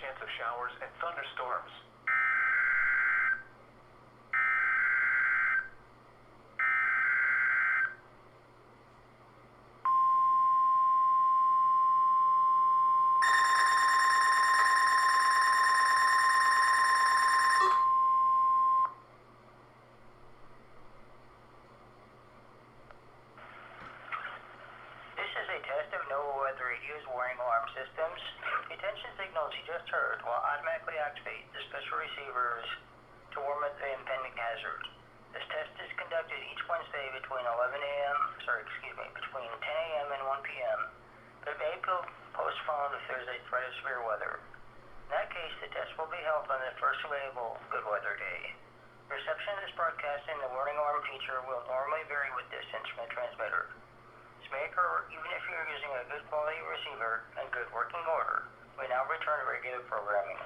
chance of showers and thunderstorms. Test of no-weather radio's warning alarm systems. The attention signals you just heard will automatically activate the special receivers to warn of the impending hazard. This test is conducted each Wednesday between between 10 a.m. and 1 p.m. But may be postponed if there's a threat of severe weather. In that case, the test will be held on the first available good weather day. Reception of this broadcast and the warning alarm feature will normally vary with distance from the transmitter. This may occur even if you're using a good quality receiver and good working order. We now return to regular programming.